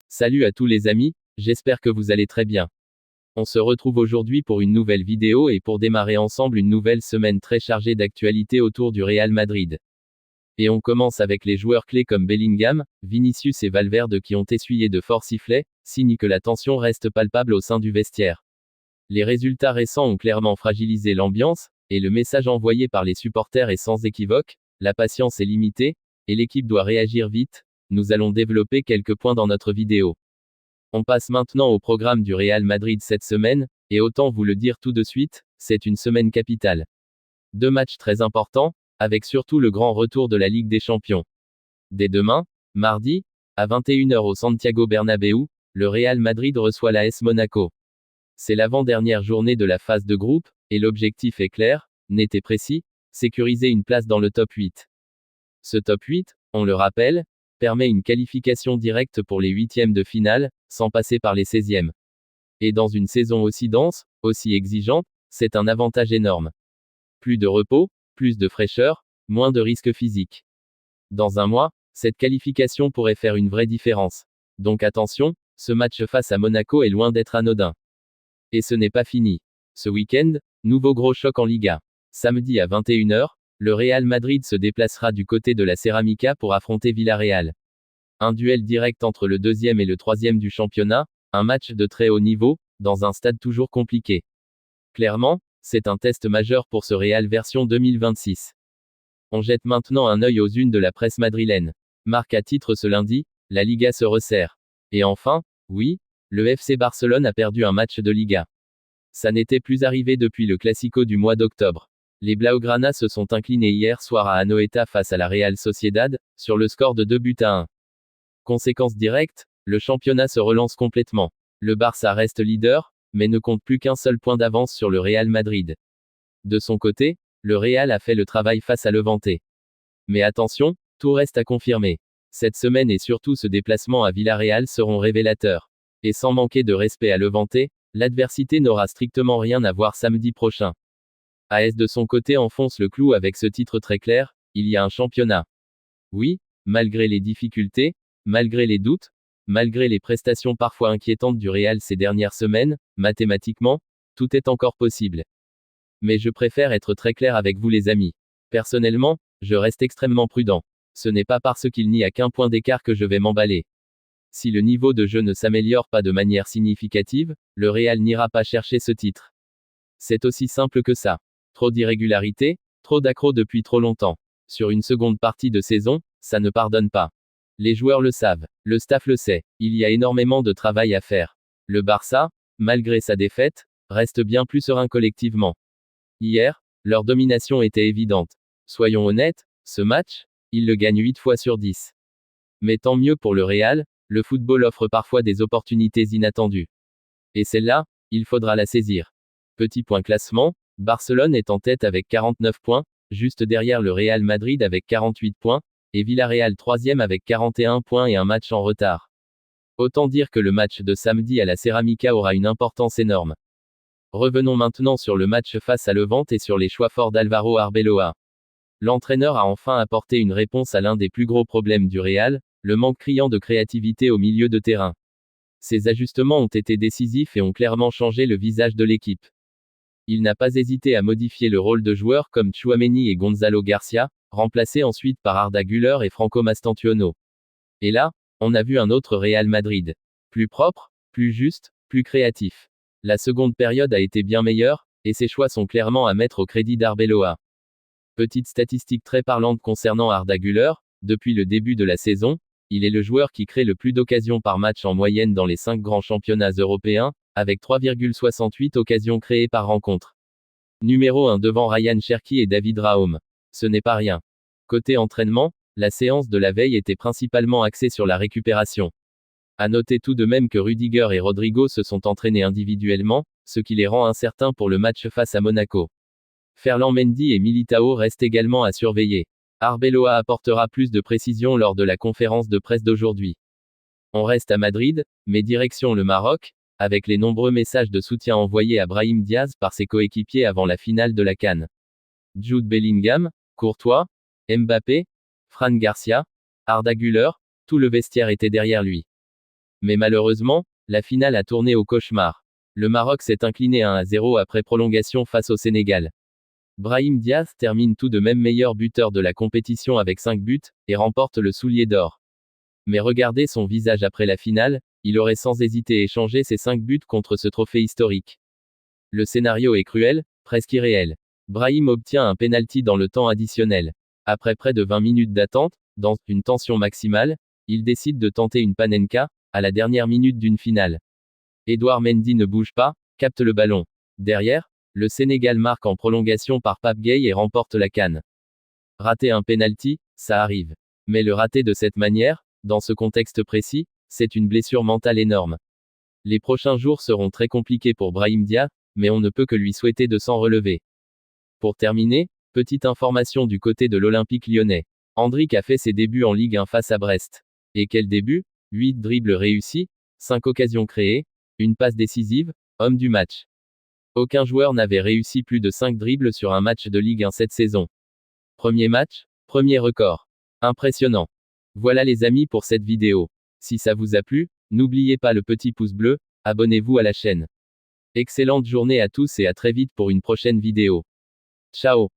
Salut à tous les amis, j'espère que vous allez très bien. On se retrouve aujourd'hui pour une nouvelle vidéo et pour démarrer ensemble une nouvelle semaine très chargée d'actualités autour du Real Madrid. Et on commence avec les joueurs clés comme Bellingham, Vinicius et Valverde qui ont essuyé de forts sifflets, signe que la tension reste palpable au sein du vestiaire. Les résultats récents ont clairement fragilisé l'ambiance, et le message envoyé par les supporters est sans équivoque, la patience est limitée, et l'équipe doit réagir vite. Nous allons développer quelques points dans notre vidéo. On passe maintenant au programme du Real Madrid cette semaine, et autant vous le dire tout de suite, c'est une semaine capitale. Deux matchs très importants, avec surtout le grand retour de la Ligue des Champions. Dès demain, mardi, à 21h au Santiago Bernabéu, le Real Madrid reçoit l'AS Monaco. C'est l'avant-dernière journée de la phase de groupe, et l'objectif est clair, net et précis, sécuriser une place dans le top 8. Ce top 8, on le rappelle, permet une qualification directe pour les huitièmes de finale, sans passer par les 16e. Et dans une saison aussi dense, aussi exigeante, c'est un avantage énorme. Plus de repos, plus de fraîcheur, moins de risques physiques. Dans un mois, cette qualification pourrait faire une vraie différence. Donc attention, ce match face à Monaco est loin d'être anodin. Et ce n'est pas fini. Ce week-end, nouveau gros choc en Liga. Samedi à 21h, le Real Madrid se déplacera du côté de la Ceramica pour affronter Villarreal. Un duel direct entre le deuxième et le troisième du championnat, un match de très haut niveau, dans un stade toujours compliqué. Clairement, c'est un test majeur pour ce Real version 2026. On jette maintenant un œil aux unes de la presse madrilène. Marque à titre ce lundi, la Liga se resserre. Et enfin, oui, le FC Barcelone a perdu un match de Liga. Ça n'était plus arrivé depuis le Classico du mois d'octobre. Les Blaugrana se sont inclinés hier soir à Anoeta face à la Real Sociedad, sur le score de 2-1. Conséquence directe, le championnat se relance complètement. Le Barça reste leader, mais ne compte plus qu'un seul point d'avance sur le Real Madrid. De son côté, le Real a fait le travail face à Levante. Mais attention, tout reste à confirmer. Cette semaine et surtout ce déplacement à Villarreal seront révélateurs. Et sans manquer de respect à Levante, l'adversité n'aura strictement rien à voir samedi prochain. AS de son côté enfonce le clou avec ce titre très clair, il y a un championnat. Oui, malgré les difficultés, malgré les doutes, malgré les prestations parfois inquiétantes du Real ces dernières semaines, mathématiquement, tout est encore possible. Mais je préfère être très clair avec vous les amis. Personnellement, je reste extrêmement prudent. Ce n'est pas parce qu'il n'y a qu'un point d'écart que je vais m'emballer. Si le niveau de jeu ne s'améliore pas de manière significative, le Real n'ira pas chercher ce titre. C'est aussi simple que ça. Trop d'irrégularité, trop d'accros depuis trop longtemps. Sur une seconde partie de saison, ça ne pardonne pas. Les joueurs le savent, le staff le sait, il y a énormément de travail à faire. Le Barça, malgré sa défaite, reste bien plus serein collectivement. Hier, leur domination était évidente. Soyons honnêtes, ce match, ils le gagnent 8 fois sur 10. Mais tant mieux pour le Real, le football offre parfois des opportunités inattendues. Et celle-là, il faudra la saisir. Petit point classement, Barcelone est en tête avec 49 points, juste derrière le Real Madrid avec 48 points, et Villarreal 3e avec 41 points et un match en retard. Autant dire que le match de samedi à la Ceramica aura une importance énorme. Revenons maintenant sur le match face à Levante et sur les choix forts d'Álvaro Arbeloa. L'entraîneur a enfin apporté une réponse à l'un des plus gros problèmes du Real, le manque criant de créativité au milieu de terrain. Ces ajustements ont été décisifs et ont clairement changé le visage de l'équipe. Il n'a pas hésité à modifier le rôle de joueurs comme Tchouaméni et Gonzalo Garcia, remplacés ensuite par Arda Güler et Franco Mastantuono. Et là, on a vu un autre Real Madrid. Plus propre, plus juste, plus créatif. La seconde période a été bien meilleure, et ses choix sont clairement à mettre au crédit d'Arbeloa. Petite statistique très parlante concernant Arda Güler, depuis le début de la saison, il est le joueur qui crée le plus d'occasions par match en moyenne dans les 5 grands championnats européens, avec 3,68 occasions créées par rencontre. Numéro 1 devant Ryan Cherki et David Raum. Ce n'est pas rien. Côté entraînement, la séance de la veille était principalement axée sur la récupération. À noter tout de même que Rudiger et Rodrigo se sont entraînés individuellement, ce qui les rend incertains pour le match face à Monaco. Ferland Mendy et Militao restent également à surveiller. Arbeloa apportera plus de précision lors de la conférence de presse d'aujourd'hui. On reste à Madrid, mais direction le Maroc, avec les nombreux messages de soutien envoyés à Brahim Diaz par ses coéquipiers avant la finale de la CAN. Jude Bellingham, Courtois, Mbappé, Fran Garcia, Arda Güler, tout le vestiaire était derrière lui. Mais malheureusement, la finale a tourné au cauchemar. Le Maroc s'est incliné 1-0 après prolongation face au Sénégal. Brahim Diaz termine tout de même meilleur buteur de la compétition avec 5 buts, et remporte le soulier d'or. Mais regardez son visage après la finale, il aurait sans hésiter échangé ses 5 buts contre ce trophée historique. Le scénario est cruel, presque irréel. Brahim obtient un penalty dans le temps additionnel. Après près de 20 minutes d'attente, dans une tension maximale, il décide de tenter une panenka, à la dernière minute d'une finale. Edouard Mendy ne bouge pas, capte le ballon. Derrière, le Sénégal marque en prolongation par Pape Gueye et remporte la CAN. Rater un penalty, ça arrive. Mais le rater de cette manière, dans ce contexte précis, c'est une blessure mentale énorme. Les prochains jours seront très compliqués pour Brahim Diaz, mais on ne peut que lui souhaiter de s'en relever. Pour terminer, petite information du côté de l'Olympique lyonnais. Endrick a fait ses débuts en Ligue 1 face à Brest. Et quel début? 8 dribbles réussis, 5 occasions créées, une passe décisive, homme du match. Aucun joueur n'avait réussi plus de 5 dribbles sur un match de Ligue 1 cette saison. Premier match, premier record. Impressionnant. Voilà les amis pour cette vidéo. Si ça vous a plu, n'oubliez pas le petit pouce bleu, abonnez-vous à la chaîne. Excellente journée à tous et à très vite pour une prochaine vidéo. Ciao.